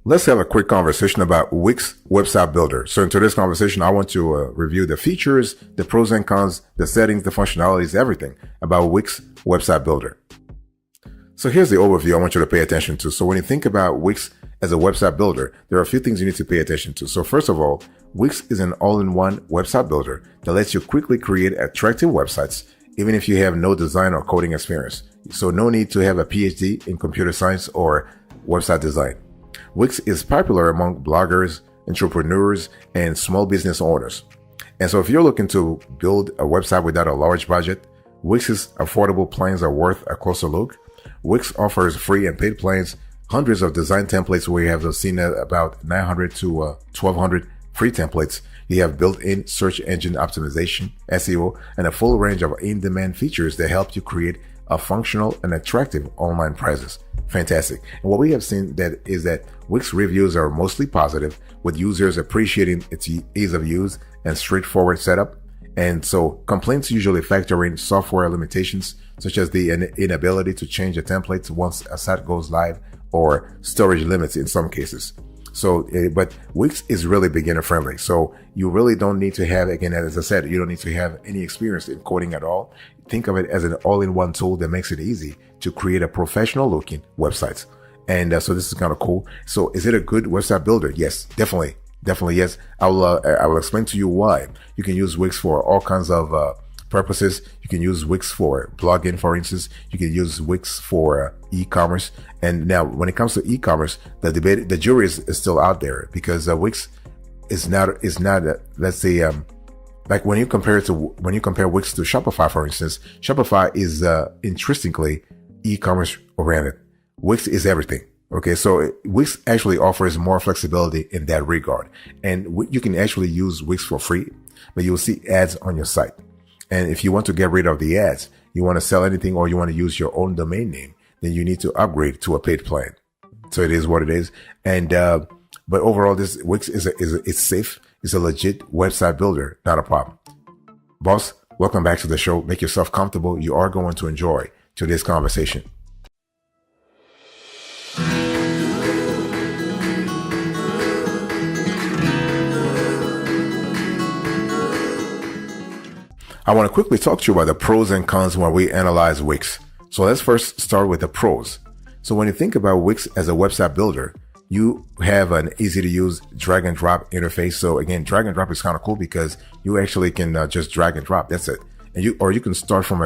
Let's have a quick conversation about Wix Website Builder. So in today's conversation, I want to review the features, the pros and cons, the settings, the functionalities, everything about Wix Website Builder. So here's the overview I want you to pay attention to. So when you think about Wix as a website builder, there are a few things you need to pay attention to. So first of all, Wix is an all-in-one website builder that lets you quickly create attractive websites, even if you have no design or coding experience. So no need to have a PhD in computer science or website design. Wix is popular among bloggers, entrepreneurs, and small business owners. And so if you're looking to build a website without a large budget, Wix's affordable plans are worth a closer look. Wix offers free and paid plans, hundreds of design templates where you have seen about 900 to 1200 free templates. You have built-in search engine optimization, SEO, and a full range of in-demand features that help you create a functional and attractive online presence. Fantastic. And what we have seen is that Wix reviews are mostly positive, with users appreciating its ease of use and straightforward setup. And so complaints usually factor in software limitations, such as the inability to change the templates once a site goes live, or storage limits in some cases. So, but Wix is really beginner friendly. So you really don't need to have, again, as I said, you don't need to have any experience in coding at all. Think of it as an all-in-one tool that makes it easy to create a professional looking website. And so this is kind of cool. So is it a good website builder? Yes, definitely. Definitely. Yes. I will explain to you why. You can use Wix for all kinds of, purposes. You can use Wix for blogging, for instance. You can use Wix for e-commerce. And now when it comes to e-commerce, the jury is still out there, because Wix is not, let's say, like when you compare Wix to Shopify, for instance, Shopify is, interestingly e-commerce oriented. Wix is everything. Okay. So Wix actually offers more flexibility in that regard. And you can actually use Wix for free, but you'll see ads on your site. And if you want to get rid of the ads, you want to sell anything, or you want to use your own domain name, then you need to upgrade to a paid plan. So it is what it is. And, but overall, this Wix it's safe. It's a legit website builder, not a problem. Boss, welcome back to the show. Make yourself comfortable. You are going to enjoy today's conversation. I want to quickly talk to you about the pros and cons when we analyze Wix. So let's first start with the pros. So when you think about Wix as a website builder, you have an easy to use drag and drop interface. So again, drag and drop is kind of cool because you actually can just drag and drop. That's it. And you can start from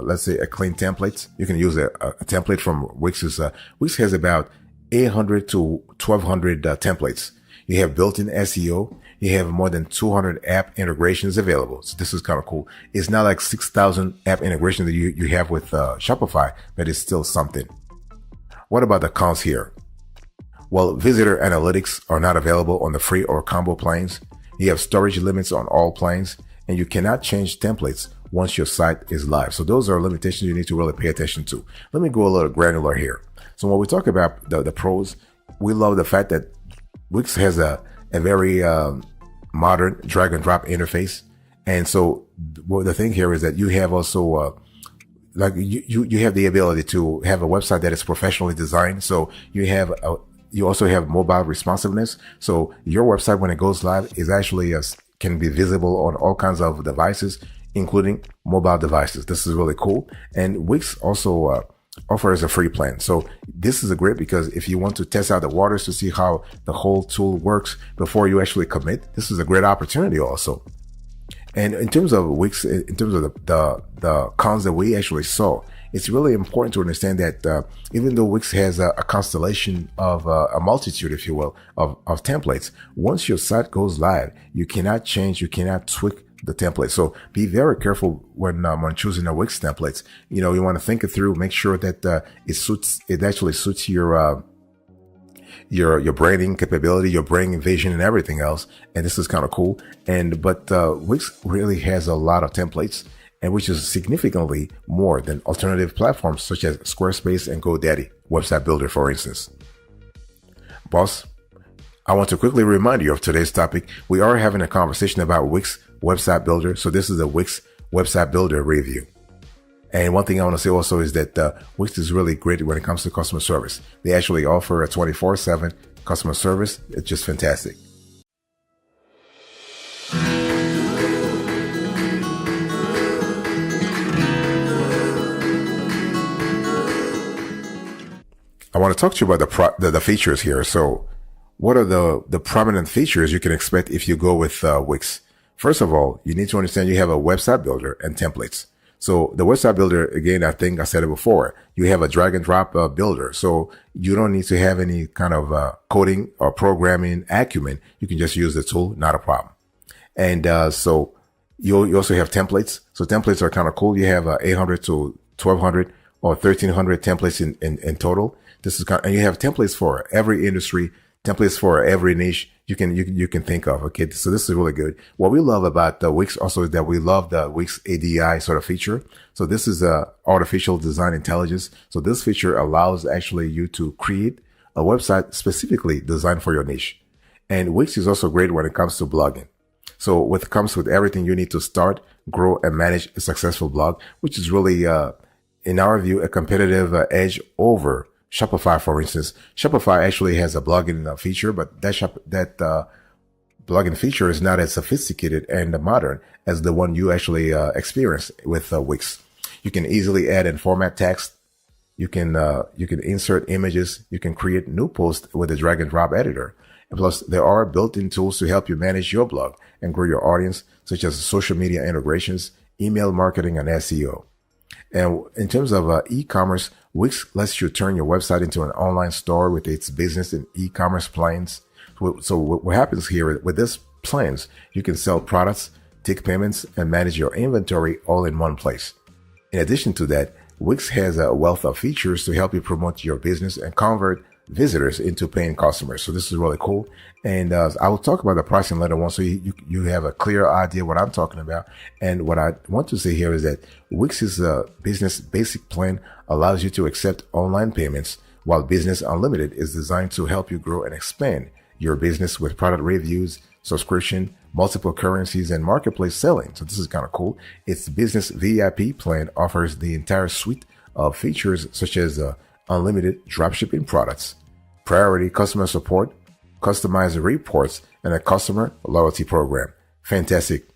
let's say a clean template. You can use a template from Wix's. Wix has about 800 to 1200 templates. You have built-in SEO. You have more than 200 app integrations available. So this is kind of cool. It's not like 6,000 app integrations that you have with Shopify, but it's still something. What about the cons here? Well, visitor analytics are not available on the free or combo plans. You have storage limits on all plans, and you cannot change templates once your site is live. So those are limitations you need to really pay attention to. Let me go a little granular here. So when we talk about the pros, we love the fact that Wix has a very modern drag and drop interface. And so the thing here is that you have also you have the ability to have a website that is professionally designed. So you also have mobile responsiveness. So your website, when it goes live, is actually can be visible on all kinds of devices, including mobile devices. This is really cool. And Wix also offers a free plan. So this is a great, because if you want to test out the waters to see how the whole tool works before you actually commit, this is a great opportunity also. And in terms of Wix, in terms of the cons that we actually saw, it's really important to understand that even though Wix has a constellation of a multitude, if you will, of templates, once your site goes live, you cannot change, you cannot tweak the template. So be very careful when choosing a Wix templates. You know, you want to think it through, make sure that it actually suits your branding capability, your branding vision, and everything else. And this is kind of cool. But Wix really has a lot of templates, and which is significantly more than alternative platforms such as Squarespace and GoDaddy website builder, for instance. Boss, I want to quickly remind you of today's topic. We are having a conversation about Wix website builder. So this is a Wix website builder review. And one thing I want to say also is that Wix is really great when it comes to customer service. They actually offer a 24/7 customer service. It's just fantastic. I want to talk to you about the features here. So what are the prominent features you can expect if you go with Wix? First of all, you need to understand you have a website builder and templates. So the website builder, again, I think I said it before, you have a drag and drop builder. So you don't need to have any kind of coding or programming acumen. You can just use the tool, not a problem. And so you also have templates. So templates are kind of cool. You have 800 to 1200 or 1300 templates in total. This is and you have templates for every industry, templates for every niche you can think of. Okay. So this is really good. What we love about the Wix also is that we love the Wix ADI sort of feature. So this is artificial design intelligence. So this feature allows actually you to create a website specifically designed for your niche. And Wix is also great when it comes to blogging. So it comes with everything you need to start, grow, and manage a successful blog, which is really, in our view, a competitive edge over Shopify, for instance. Shopify actually has a blogging feature, but that blogging feature is not as sophisticated and modern as the one you actually experience with Wix. You can easily add and format text. You can insert images. You can create new posts with the drag and drop editor. And plus, there are built-in tools to help you manage your blog and grow your audience, such as social media integrations, email marketing, and SEO. And in terms of e-commerce, Wix lets you turn your website into an online store with its business and e-commerce plans. So what happens here with this plans, you can sell products, take payments, and manage your inventory all in one place. In addition to that, Wix has a wealth of features to help you promote your business and convert visitors into paying customers. So this is really cool. And I will talk about the pricing later on so you have a clear idea what I'm talking about. And what I want to say here is that Wix's business basic plan allows you to accept online payments, while Business Unlimited is designed to help you grow and expand your business with product reviews, subscription, multiple currencies, and marketplace selling. So this is kind of cool. Its Business VIP plan offers the entire suite of features such as unlimited dropshipping products, priority customer support, customized reports, and a customer loyalty program. Fantastic.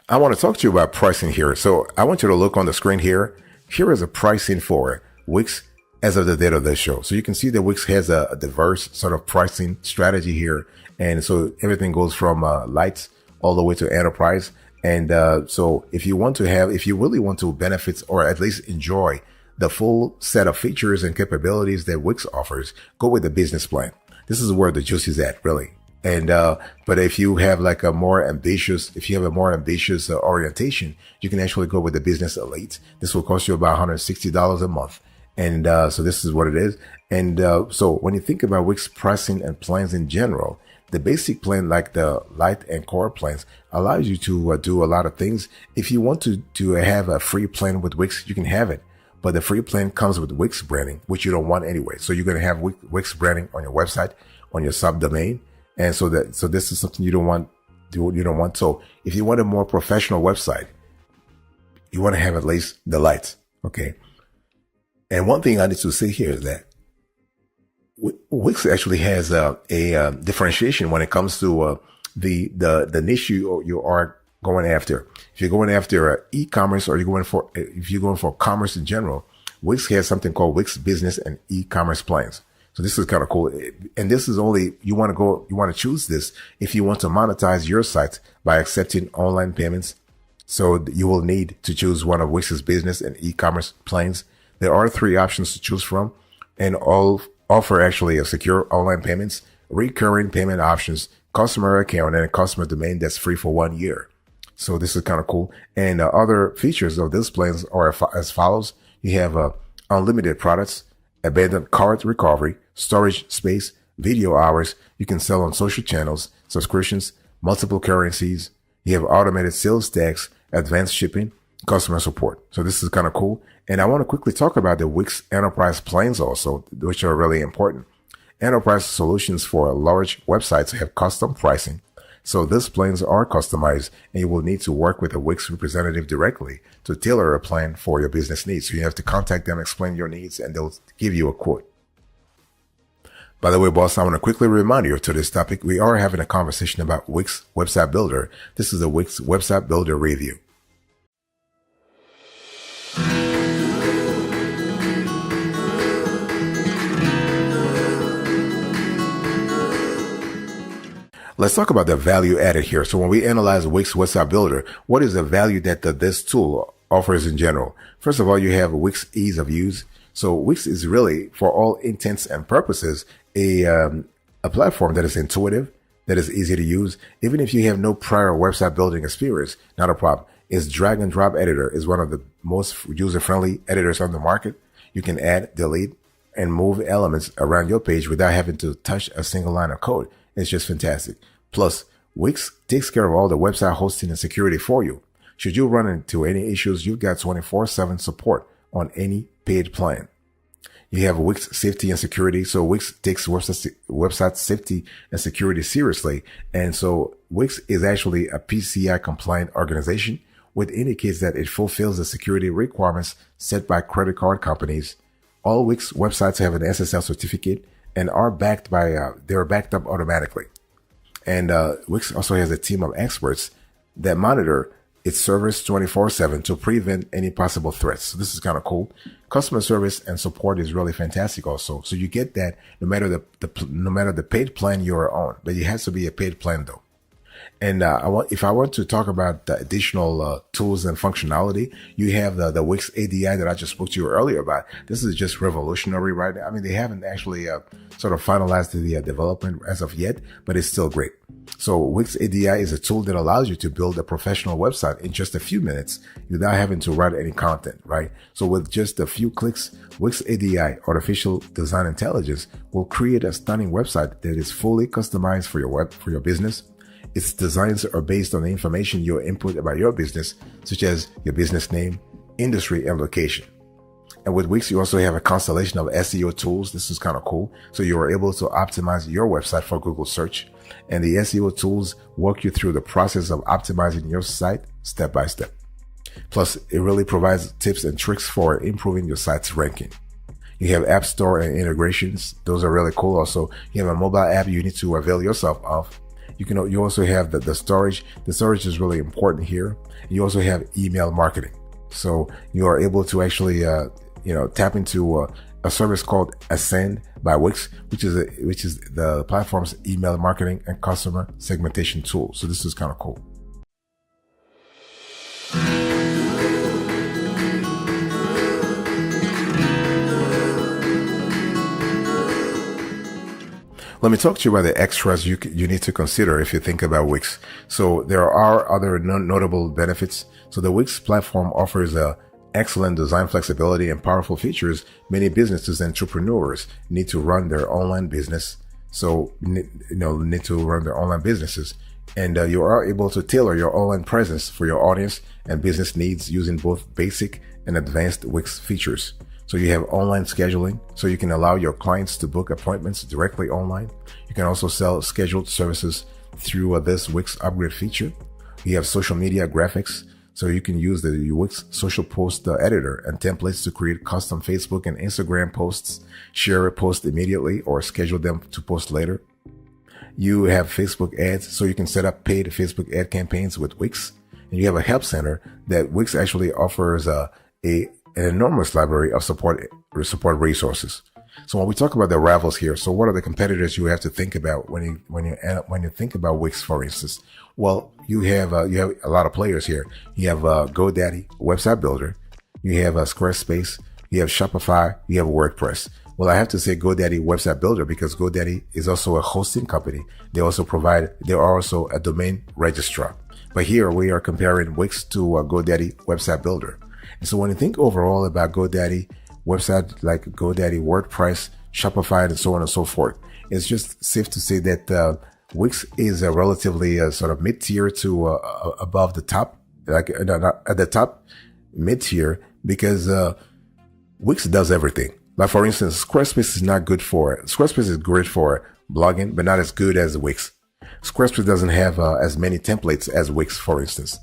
I want to talk to you about pricing here. So I want you to look on the screen here. Here is a pricing for Wix as of the date of this show. So you can see that Wix has a diverse sort of pricing strategy here. And so everything goes from light all the way to enterprise. And so if you really want to benefit or at least enjoy the full set of features and capabilities that Wix offers, go with the business plan. This is where the juice is at, really. And but if you have a more ambitious orientation, you can actually go with the Business Elite. This will cost you about $160 a month. And so this is what it is. And so when you think about Wix pricing and plans in general, the basic plan, like the light and core plans, allows you to do a lot of things. If you want to have a free plan with Wix, you can have it. But the free plan comes with Wix branding, which you don't want anyway. So you're going to have Wix branding on your website, on your subdomain. And so this is something you don't want. So if you want a more professional website, you want to have at least the lights. Okay. And one thing I need to say here is that Wix actually has a differentiation when it comes to the niche you are going after. If you're going after e-commerce, or if you're going for commerce in general, Wix has something called Wix Business and E-commerce plans. So this is kind of cool. And this is only, you want to choose this if you want to monetize your site by accepting online payments. So you will need to choose one of Wix's business and e-commerce plans. There are 3 options to choose from, and all offer actually a secure online payments, recurring payment options, customer account, and a customer domain that's free for 1 year. So this is kind of cool. And other features of these plans are as follows. You have unlimited products, abandoned cart recovery, storage space, video hours. You can sell on social channels, subscriptions, multiple currencies. You have automated sales tax, advanced shipping, customer support. So this is kind of cool. And I want to quickly talk about the Wix Enterprise plans also, which are really important. Enterprise solutions for large websites have custom pricing, So these plans are customized, and you will need to work with a Wix representative directly to tailor a plan for your business needs. So you have to contact them, explain your needs, and they'll give you a quote. By the way, boss, I want to quickly remind you to this topic. We are having a conversation about Wix Website Builder. This is a Wix Website Builder review. Let's talk about the value added here. So when we analyze Wix Website Builder, what is the value that this tool offers in general? First of all, you have Wix ease of use. So Wix is really, for all intents and purposes, a platform that is intuitive, that is easy to use. Even if you have no prior website building experience, not a problem. Its drag and drop editor is one of the most user-friendly editors on the market. You can add, delete, and move elements around your page without having to touch a single line of code. It's just fantastic. Plus, Wix takes care of all the website hosting and security for you. Should you run into any issues, you've got 24/7 support on any paid plan. You have Wix safety and security. So Wix takes website safety and security seriously. And so Wix is actually a PCI compliant organization, which indicates that it fulfills the security requirements set by credit card companies. All Wix websites have an SSL certificate and are backed by, they're backed up automatically. And Wix also has a team of experts that monitor its servers 24/7 to prevent any possible threats. So this is kind of cool. Customer service and support is really fantastic also. So you get that no matter the paid plan you're on, but it has to be a paid plan though. And if I want to talk about the additional tools and functionality, you have the Wix ADI that I just spoke to you earlier about. This is just revolutionary right now. I mean, they haven't actually sort of finalized the development as of yet, but it's still great. So Wix ADI is a tool that allows you to build a professional website in just a few minutes without having to write any content, right? So with just a few clicks, Wix ADI, Artificial Design Intelligence, will create a stunning website that is fully customized for your business. Its designs are based on the information you input about your business, such as your business name, industry, and location. And with Wix, you also have a constellation of SEO tools. This is kind of cool. So you are able to optimize your website for Google search. And the SEO tools walk you through the process of optimizing your site step by step. Plus, it really provides tips and tricks for improving your site's ranking. You have App Store and integrations. Those are really cool. Also, you have a mobile app you need to avail yourself of. You also have the storage. The storage is really important here. You also have email marketing. So you are able to actually, tap into a service called Ascend by Wix, which is the platform's email marketing and customer segmentation tool. So this is kind of cool. Let me talk to you about the extras you need to consider if you think about Wix. So there are other notable benefits. So the Wix platform offers excellent design flexibility and powerful features many businesses and entrepreneurs need to run their online business. So, need to run their online businesses. And you are able to tailor your online presence for your audience and business needs using both basic and advanced Wix features. So you have online scheduling, so you can allow your clients to book appointments directly online. You can also sell scheduled services through this Wix upgrade feature. You have social media graphics, so you can use the Wix social post editor and templates to create custom Facebook and Instagram posts, share a post immediately or schedule them to post later. You have Facebook ads, so you can set up paid Facebook ad campaigns with Wix. And you have a help center that Wix actually offers an enormous library of support resources. So when we talk about the rivals here, so what are the competitors you have to think about when you think about Wix, for instance? Well, you have a lot of players here. You have GoDaddy Website Builder, you have Squarespace, you have Shopify, you have WordPress. Well, I have to say GoDaddy Website Builder because GoDaddy is also a hosting company. They are also a domain registrar. But here we are comparing Wix to GoDaddy Website Builder. And so when you think overall about GoDaddy website like GoDaddy, WordPress, Shopify, and so on and so forth, it's just safe to say that Wix is a relatively sort of mid-tier to above the top, like at the top mid-tier, because Wix does everything. Like for instance, Squarespace is great for blogging, but not as good as Wix. Squarespace doesn't have as many templates as Wix, for instance.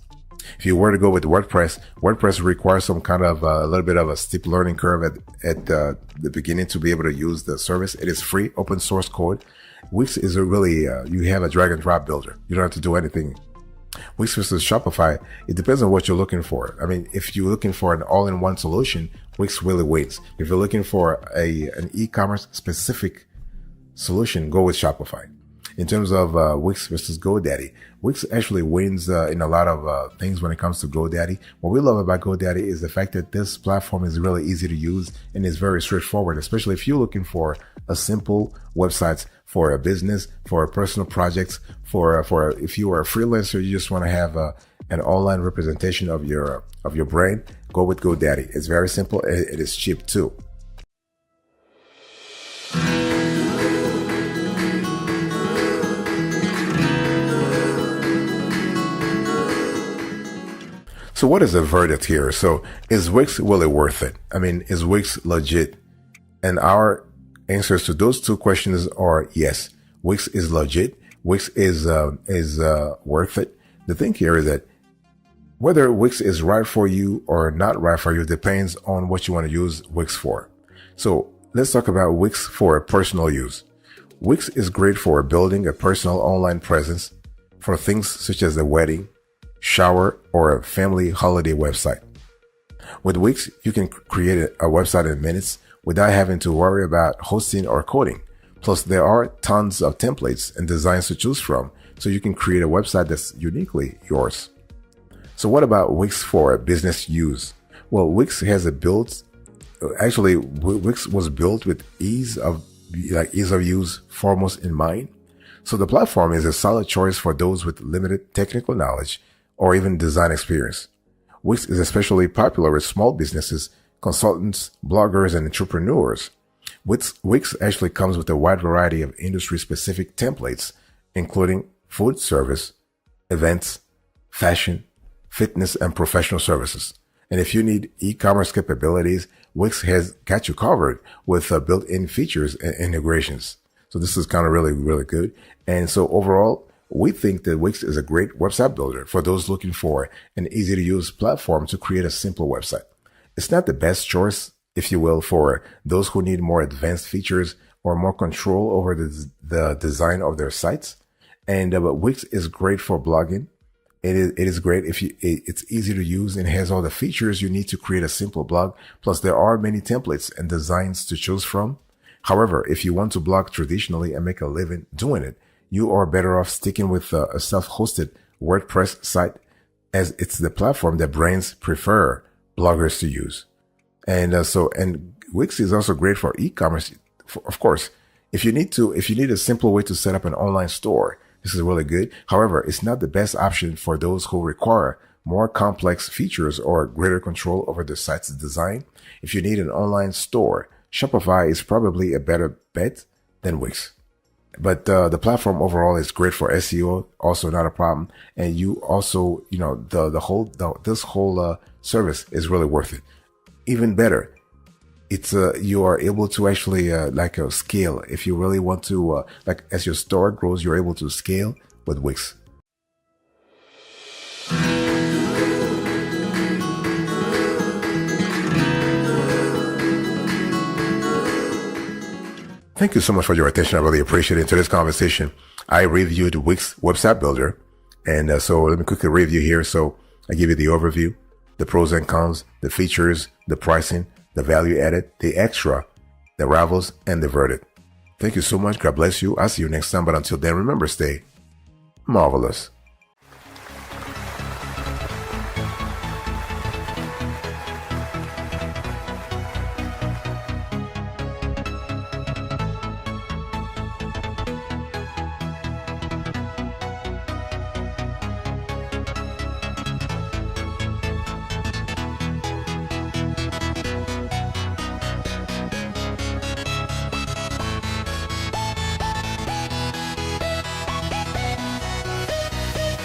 If you were to go with WordPress requires some kind of a little bit of a steep learning curve at the beginning to be able to use the service. It is free, open source code. Wix is you have a drag and drop builder. You don't have to do anything. Wix versus Shopify, it depends on what you're looking for. I mean, if you're looking for an all-in-one solution, Wix really wins. If you're looking for an e-commerce specific solution, go with Shopify. In terms of Wix versus GoDaddy, Wix actually wins in a lot of things when it comes to GoDaddy. What we love about GoDaddy is the fact that this platform is really easy to use and is very straightforward, especially if you're looking for a simple website for a business, for personal projects, for if you are a freelancer, you just want to have an online representation of your brand, go with GoDaddy. It's very simple. It is cheap too. So what is the verdict here? So is Wix really worth it? I mean, is Wix legit? And our answers to those two questions are yes. Wix is legit. Wix is worth it. The thing here is that whether Wix is right for you or not right for you depends on what you want to use Wix for. So let's talk about Wix for personal use. Wix is great for building a personal online presence for things such as a wedding, shower, or a family holiday website. With Wix, you can create a website in minutes without having to worry about hosting or coding. Plus, there are tons of templates and designs to choose from, so you can create a website that's uniquely yours. So what about Wix for business use? Well, Wix has Wix was built with ease of use foremost in mind. So the platform is a solid choice for those with limited technical knowledge or even design experience. Wix is especially popular with small businesses, consultants, bloggers, and entrepreneurs. Wix actually comes with a wide variety of industry-specific templates, including food service, events, fashion, fitness, and professional services. And if you need e-commerce capabilities, Wix has got you covered with built-in features and integrations. So this is kind of really, really good. And so overall, we think that Wix is a great website builder for those looking for an easy to use platform to create a simple website. It's not the best choice, if you will, for those who need more advanced features or more control over the design of their sites. And but Wix is great for blogging. It is great it's easy to use and has all the features you need to create a simple blog. Plus, there are many templates and designs to choose from. However, if you want to blog traditionally and make a living doing it, you are better off sticking with a self-hosted WordPress site, as it's the platform that brands prefer bloggers to use. And Wix is also great for e-commerce. Of course, if you need a simple way to set up an online store, this is really good. However, it's not the best option for those who require more complex features or greater control over the site's design. If you need an online store, Shopify is probably a better bet than Wix. But the platform overall is great for SEO, also not a problem. And you also, this whole service is really worth it. Even better, it's you are able to actually scale. If you really want to, as your store grows, you're able to scale with Wix. Thank you so much for your attention. I really appreciate it. In today's conversation, I reviewed Wix Website Builder. And so let me quickly review here. So I give you the overview, the pros and cons, the features, the pricing, the value added, the extra, the rivals, and the verdict. Thank you so much. God bless you. I'll see you next time. But until then, remember, stay marvelous.